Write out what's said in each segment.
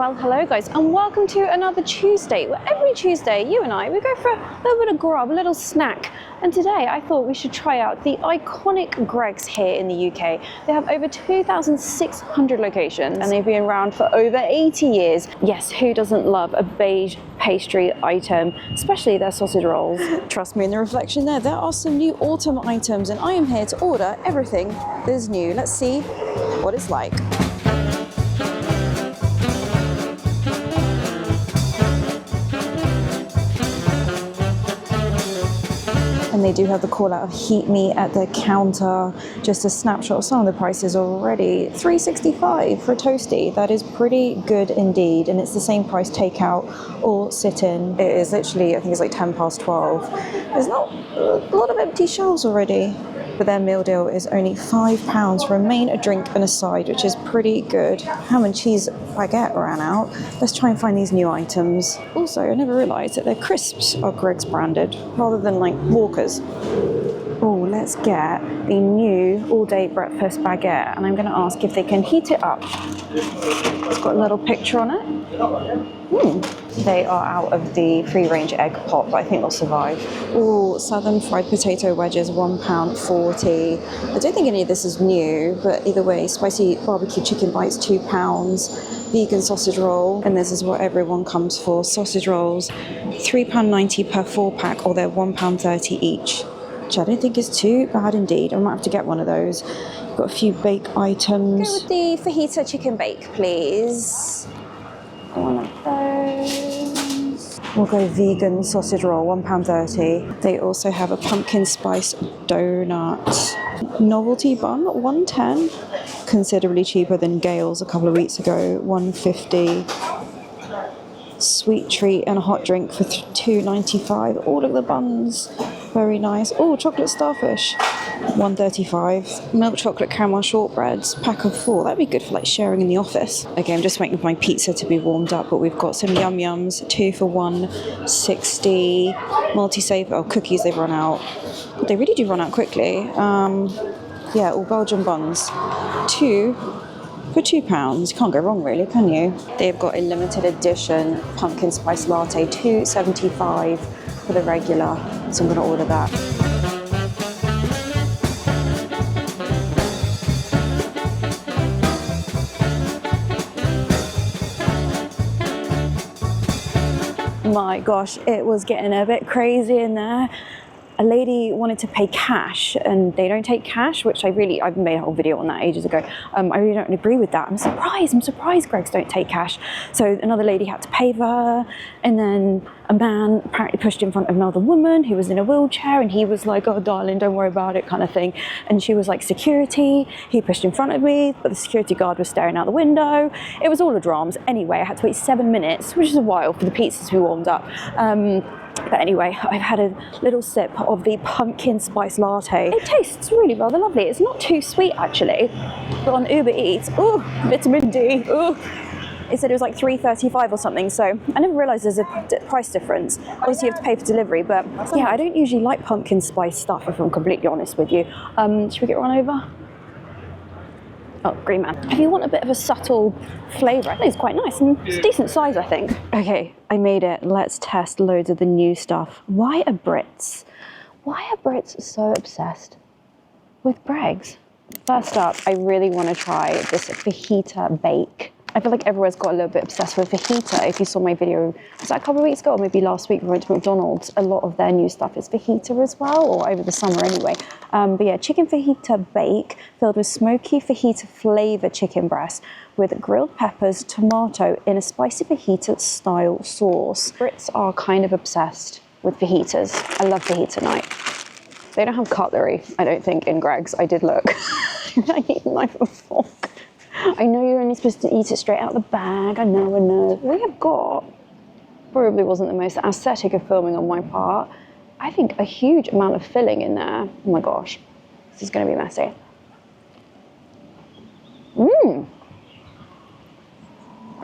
Well, hello guys, and welcome to another Tues-date, where every Tuesday, you and I, we go for a little bit of grub, a little snack. And today I thought we should try out the iconic Greggs here in the UK. They have over 2,600 locations and they've been around for over 80 years. Yes, who doesn't love a beige pastry item, especially their sausage rolls? Trust me, in the reflection there are some new autumn items and I am here to order everything that is new. Let's see what it's like. And they do have the call out of heat meat at the counter. Just a snapshot of some of the prices already. $3.65 for a toasty. That is pretty good indeed. And it's the same price takeout or sit-in. It is literally, I think it's like 12:10. There's not a lot of empty shelves already. But their meal deal is only £5 for a main, a drink and a side, which is pretty good. Ham and cheese baguette ran out. Let's try and find these new items. Also, I never realised that their crisps are Greggs branded rather than like Walker's. Oh, let's get the new all-day breakfast baguette, and I'm going to ask if they can heat it up. It's got a little picture on it. They are out of the free-range egg pot, but I think they'll survive. Oh, southern fried potato wedges, £1.40. I don't think any of this is new, but either way, spicy barbecue chicken bites, £2. Vegan sausage roll, and this is what everyone comes for. Sausage rolls, £3.90 per 4-pack, or they're £1.30 each. Which I don't think is too bad indeed. I might have to get one of those. Got a few bake items. Go with the fajita chicken bake, please. One of those. We'll go vegan sausage roll, £1.30. They also have a pumpkin spice donut. Novelty bun, £1.10. Considerably cheaper than Gale's a couple of weeks ago, £1.50. Sweet treat and a hot drink for $2.95. All of the buns, very nice. Oh, chocolate starfish, $1.35. Milk chocolate caramel shortbreads, pack of 4. That'd be good for like sharing in the office. Okay, I'm just waiting for my pizza to be warmed up, but we've got some yum yums, 2 for $1.60. Multi-saver, cookies, they've run out. They really do run out quickly. Yeah, all Belgian buns, 2 for £2. You can't go wrong really, can you? They've got a limited edition pumpkin spice latte, $2.75 for the regular, so I'm going to order that. My gosh, it was getting a bit crazy in there. A lady wanted to pay cash and they don't take cash, which I've made a whole video on that ages ago. I really don't agree with that. I'm surprised Greggs don't take cash. So another lady had to pay for her, and then a man apparently pushed in front of another woman who was in a wheelchair, and he was like, oh darling, don't worry about it, kind of thing. And she was like, security. He pushed in front of me, but the security guard was staring out the window. It was all a drama. Anyway, I had to wait 7 minutes, which is a while for the pizzas to be warmed up. But anyway, I've had a little sip of the pumpkin spice latte. It tastes really rather lovely. It's not too sweet actually, but on Uber Eats, ooh, vitamin D, ooh. It said it was like $3.35 or something, so I never realised there's a price difference. Obviously you have to pay for delivery, but yeah, I don't usually like pumpkin spice stuff if I'm completely honest with you. Should we get one over? Oh, green man. If you want a bit of a subtle flavour, I think it's quite nice and it's decent size, I think. Okay, I made it. Let's test loads of the new stuff. Why are Brits so obsessed with Greggs? First up, I really want to try this fajita bake. I feel like everyone's got a little bit obsessed with fajita. If you saw my video, was that a couple of weeks ago or maybe last week we went to McDonald's, a lot of their new stuff is fajita as well, or over the summer anyway. But yeah, chicken fajita bake filled with smoky fajita flavor chicken breast with grilled peppers, tomato in a spicy fajita style sauce. Brits are kind of obsessed with fajitas. I love fajita night. They don't have cutlery, I don't think, in Greggs. I did look. I need a knife and fork. I know you're only supposed to eat it straight out of the bag. I know. We have got, probably wasn't the most aesthetic of filming on my part, I think a huge amount of filling in there. Oh my gosh, this is going to be messy.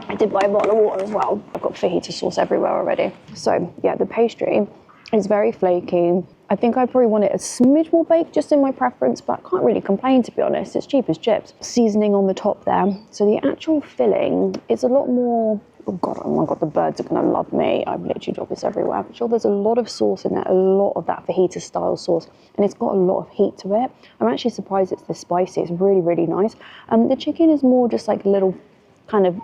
I did buy a bottle of water as well. I've got fajita sauce everywhere already. So yeah, the pastry is very flaky. I think I probably want it a smidge more baked, just in my preference, but I can't really complain, to be honest. It's cheap as chips. Seasoning on the top there. So the actual filling is a lot more, oh my God, the birds are gonna love me. I've literally dropped this everywhere. I'm sure there's a lot of sauce in there, a lot of that fajita style sauce, and it's got a lot of heat to it. I'm actually surprised it's this spicy. It's really, really nice. The chicken is more just like little kind of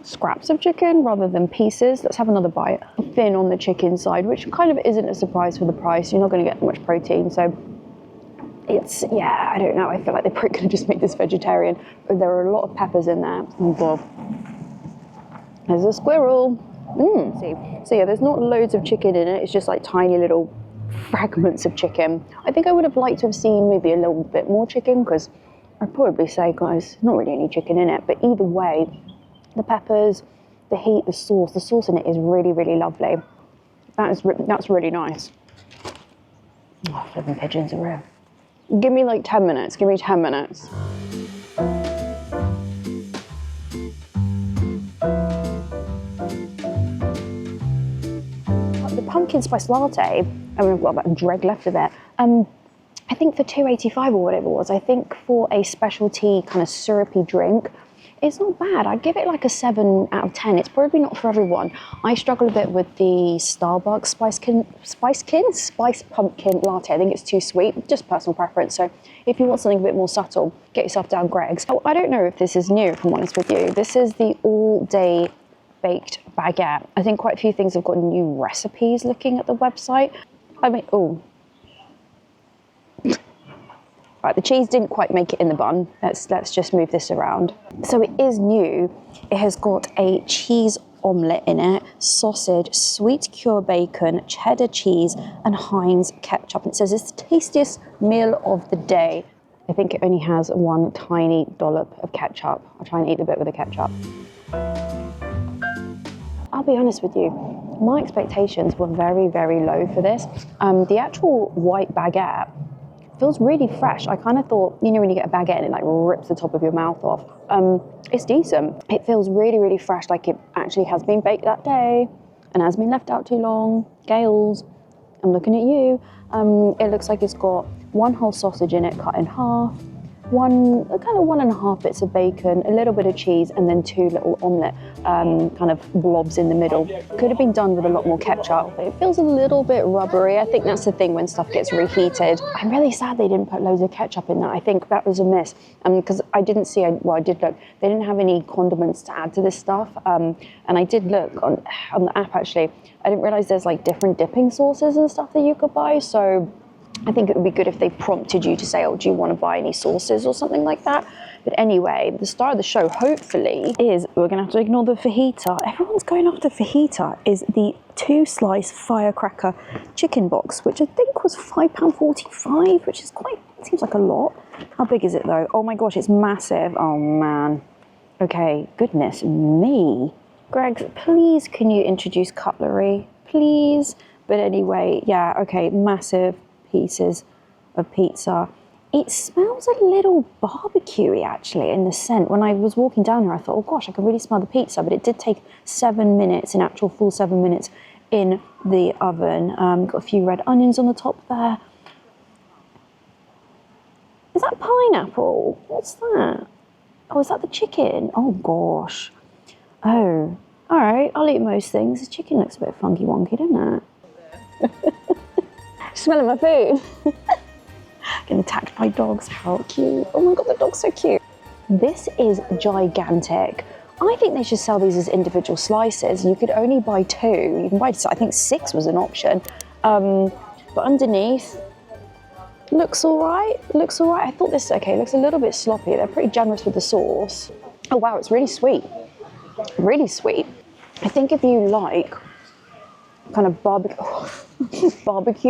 scraps of chicken rather than pieces. Let's have another bite. Thin on the chicken side, which kind of isn't a surprise for the price. You're not going to get much protein, so it's, yeah, I don't know. I feel like they're probably going to just make this vegetarian. But there are a lot of peppers in there. Oh God. There's a squirrel. So yeah, there's not loads of chicken in it. It's just like tiny little fragments of chicken. I think I would have liked to have seen maybe a little bit more chicken, because I'd probably say, guys, not really any chicken in it. But either way, the peppers, the heat, the sauce in it is really, really lovely. That's really nice. Oh, flipping pigeons are real. Give me like 10 minutes, give me 10 minutes. The pumpkin spice latte, I mean, I've got about a dreg left of it. I think for $2.85 or whatever it was, I think for a specialty kind of syrupy drink, it's not bad. I'd give it like a 7 out of 10. It's probably not for everyone. I struggle a bit with the Starbucks spice pumpkin latte. I think it's too sweet, just personal preference. So if you want something a bit more subtle, get yourself down Greg's. Oh, I don't know if this is new, if I'm honest with you. This is the all-day baked baguette. I think quite a few things have got new recipes looking at the website. I mean, oh. Right, the cheese didn't quite make it in the bun. Let's just move this around. So it is new. It has got a cheese omelette in it, sausage, sweet cure bacon, cheddar cheese, and Heinz ketchup. And it says it's the tastiest meal of the day. I think it only has one tiny dollop of ketchup. I'll try and eat a bit with the ketchup. I'll be honest with you, my expectations were very, very low for this. The actual white baguette feels really fresh. I kind of thought, you know, when you get a baguette and it like rips the top of your mouth off, it's decent. It feels really, really fresh, like it actually has been baked that day and has been left out too long. Gales, I'm looking at you. It looks like it's got one whole sausage in it cut in half, kind of 1.5 bits of bacon, a little bit of cheese, and then 2 little omelette kind of blobs in the middle. Could have been done with a lot more ketchup, but it feels a little bit rubbery. I think that's the thing when stuff gets reheated. I'm really sad they didn't put loads of ketchup in that. I think that was a miss, because I didn't see, well, I did look, they didn't have any condiments to add to this stuff, and I did look on the app actually. I didn't realize there's like different dipping sauces and stuff that you could buy, so I think it would be good if they prompted you to say, oh, do you want to buy any sauces or something like that? But anyway, the star of the show, hopefully, is, we're going to have to ignore the fajita. Everyone's going after fajita, is the 2-slice Firecracker chicken box, which I think was £5.45, which is quite, seems like a lot. How big is it though? Oh my gosh, it's massive. Oh man. Okay, goodness me. Greg, please can you introduce cutlery, please? But anyway, yeah, okay, massive pieces of pizza. It smells a little barbecuey actually in the scent. When I was walking down here, I thought, oh gosh, I can really smell the pizza, but it did take 7 minutes, an actual full 7 minutes in the oven. Got a few red onions on the top there. Is that pineapple? What's that? Oh, is that the chicken? Oh gosh. Oh, all right, I'll eat most things. The chicken looks a bit funky wonky, doesn't it? Smelling my food. Getting attacked by dogs, how cute. Oh my God, the dog's so cute. This is gigantic. I think they should sell these as individual slices. You could only buy 2. You can buy, I think 6 was an option. But underneath, looks all right. Looks all right. I thought this, okay, looks a little bit sloppy. They're pretty generous with the sauce. Oh wow, it's really sweet. Really sweet. I think if you like kind of barbecue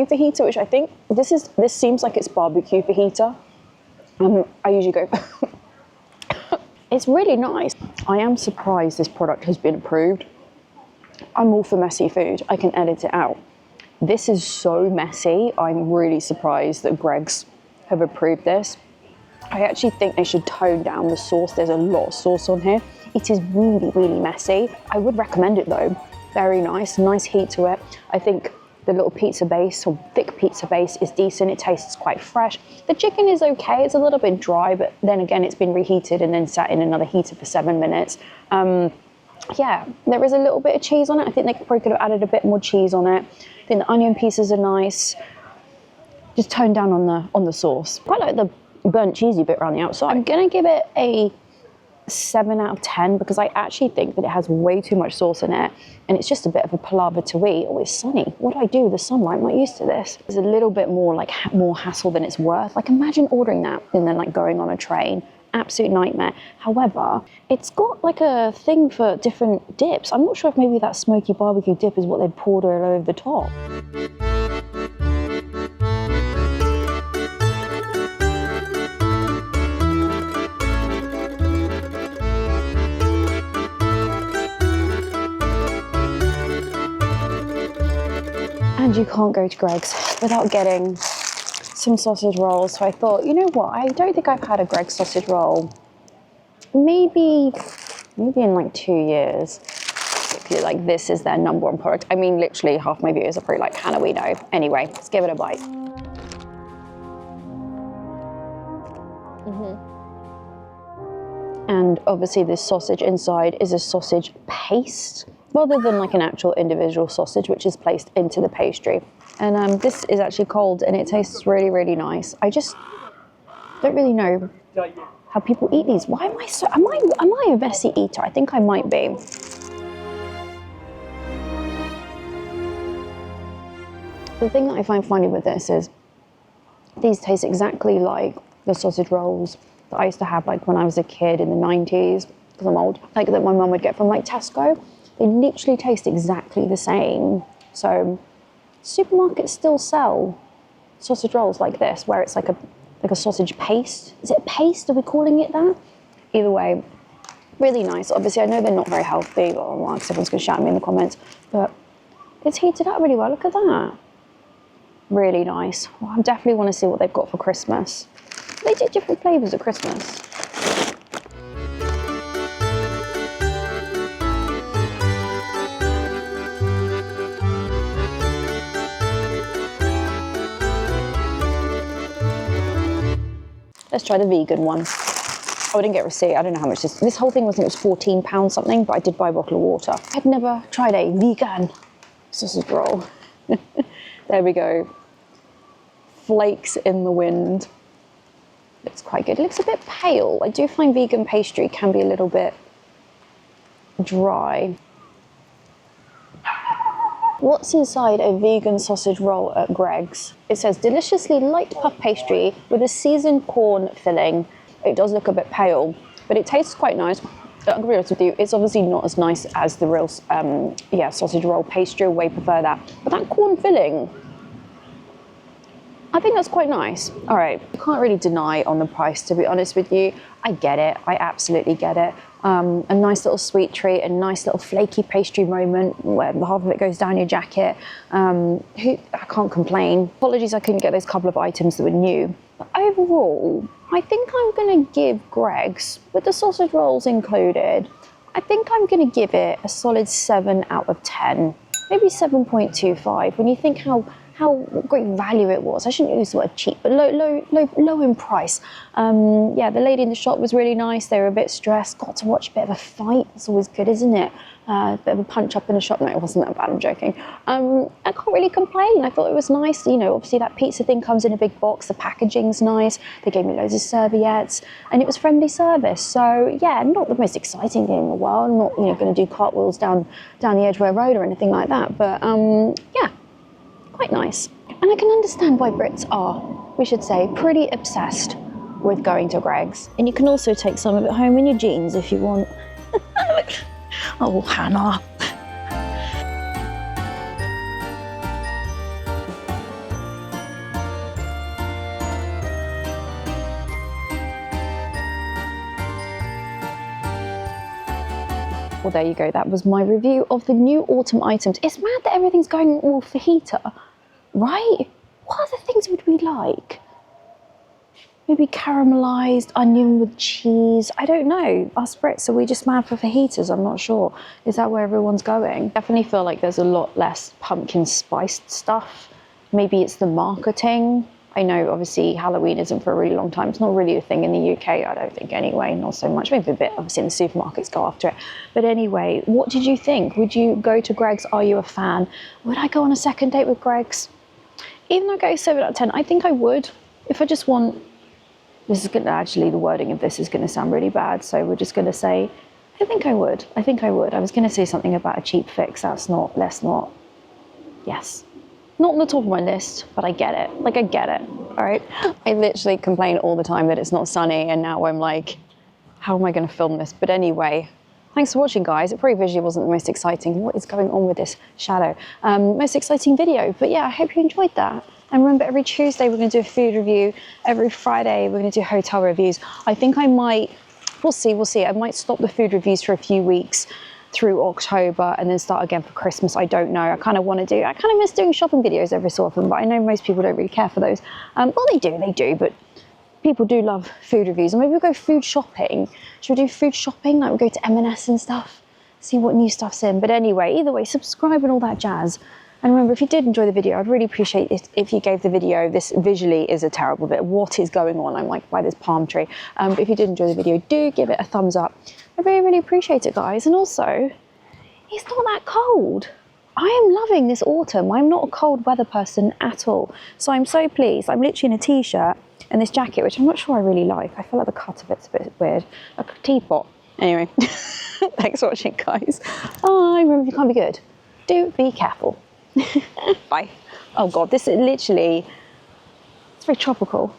fajita, which I think this seems like it's barbecue fajita. I usually go. It's really nice. I am surprised this product has been approved. I'm all for messy food. I can edit it out. This is so messy. I'm really surprised that Greg's have approved this. I actually think they should tone down the sauce. There's a lot of sauce on here. It is really, really messy. I would recommend it though. Very nice, nice heat to it. I think The little pizza base, or thick pizza base, is decent. It tastes quite fresh. The chicken is okay. It's a little bit dry, but then again, it's been reheated and then sat in another heater for 7 minutes. Yeah, there is a little bit of cheese on it. I think they probably could have added a bit more cheese on it. I think the onion pieces are nice. Just toned down on the sauce. Quite like the burnt cheesy bit around the outside. I'm gonna give it a 7 out of 10 because I actually think that it has way too much sauce in it and it's just a bit of a palaver to eat. Oh, it's sunny. What do I do with the sunlight? I'm not used to this. It's a little bit more like more hassle than it's worth. Like imagine ordering that and then like going on a train. Absolute nightmare. However, it's got like a thing for different dips. I'm not sure if maybe that smoky barbecue dip is what they poured all over the top. And you can't go to Greggs without getting some sausage rolls. So I thought, you know what? I don't think I've had a Greggs sausage roll maybe in like 2 years. Like this is their #1 product. I mean, literally half my viewers are probably like, Hannah, we know. Anyway, let's give it a bite. And obviously this sausage inside is a sausage paste, rather than like an actual individual sausage, which is placed into the pastry. And this is actually cold and it tastes really, really nice. I just don't really know how people eat these. Why am I so, am I a messy eater? I think I might be. The thing that I find funny with this is these taste exactly like the sausage rolls that I used to have like when I was a kid in the 90s, because I'm old, like that my mum would get from like Tesco. They literally taste exactly the same. So supermarkets still sell sausage rolls like this, where it's like a sausage paste. Is it paste? Are we calling it that? Either way, really nice. Obviously, I know they're not very healthy, or because everyone's going to shout at me in the comments, but it's heated up really well. Look at that. Really nice. Well, I definitely want to see what they've got for Christmas. They do different flavours at Christmas. Let's try the vegan one. Oh, I didn't get a receipt. I don't know how much this whole thing was. It was £14 something, but I did buy a bottle of water. I'd never tried a vegan sausage roll. There we go. Flakes in the wind. Looks quite good. It looks a bit pale. I do find vegan pastry can be a little bit dry. What's inside a vegan sausage roll at Greggs? It says deliciously light puff pastry with a seasoned corn filling. It does look a bit pale, but it tastes quite nice. I'm gonna be honest with you, it's obviously not as nice as the real sausage roll pastry. I way prefer that. But that corn filling, I think that's quite nice. All right, you can't really deny on the price, to be honest with you. I get it, I absolutely get it. A nice little sweet treat, a nice little flaky pastry moment where half of it goes down your jacket. I can't complain. Apologies I couldn't get those couple of items that were new. But overall, I think I'm gonna give Greggs, with the sausage rolls included, I think I'm gonna give it a solid 7 out of 10. Maybe 7.25 when you think how great value it was. I shouldn't use the word cheap, but low in price. Yeah, the lady in the shop was really nice. They were a bit stressed. Got to watch a bit of a fight. It's always good, isn't it? A bit of a punch up in a shop. No, it wasn't that bad, I'm joking. I can't really complain. I thought it was nice. You know, obviously that pizza thing comes in a big box. The packaging's nice. They gave me loads of serviettes and it was friendly service. So yeah, not the most exciting thing in the world. I'm not, you know, going to do cartwheels down the Edgware Road or anything like that. But yeah, quite nice. And I can understand why Brits are, we should say, pretty obsessed with going to Greggs. And you can also take some of it home in your jeans if you want. Oh, Hannah. Well, there you go. That was my review of the new autumn items. It's mad that everything's going all fajita, right? What other things would we like? maybe caramelized onion with cheese. I don't know. Us Brits, are we just mad for fajitas? I'm not sure. Is that where everyone's going? Definitely feel like there's a lot less pumpkin spiced stuff. Maybe it's the marketing. I know obviously Halloween isn't for a really long time. It's not really a thing in the UK, I don't think anyway, not so much. Maybe a bit, obviously in the supermarkets go after it. But anyway, what did you think? Would you go to Greggs? Are you a fan? Would I go on a second date with Greggs? Even though I go 7 out of 10, I think I would. If I just want, this is gonna, actually the wording of this is gonna sound really bad, so we're just gonna say, I think I would. I think I would. I was gonna say something about a cheap fix, that's not, let's not, yes. Not on the top of my list, but I get it. Like, I get it, all right? I literally complain all the time that it's not sunny, and now I'm like, how am I gonna film this? But anyway, thanks for watching, guys. It probably visually wasn't the most exciting. What is going on with this shadow? Most exciting video, but yeah, I hope you enjoyed that. And remember, every Tuesday we're gonna do a food review. Every Friday we're gonna do hotel reviews. I think I might, we'll see. I might stop the food reviews for a few weeks through October and then start again for Christmas. I don't know. I kind of miss doing shopping videos every so often, but I know most people don't really care for those. Well, they do, but people do love food reviews. And maybe we'll go food shopping. Should we do food shopping? Like we'll go to M&S and stuff, see what new stuff's in. But anyway, either way, subscribe and all that jazz. And remember, if you did enjoy the video, I'd really appreciate it if you gave the video, this visually is a terrible bit. What is going on? I'm like by this palm tree. But if you did enjoy the video, do give it a thumbs up. I really, really appreciate it, guys. And also, it's not that cold. I am loving this autumn. I'm not a cold weather person at all. So I'm so pleased. I'm literally in a t-shirt and this jacket, which I'm not sure I really like. I feel like the cut of it's a bit weird, like a teapot. Anyway, thanks for watching, guys. Bye. Remember, if you can't be good, do be careful. Bye. Oh God, this is literally, it's very tropical.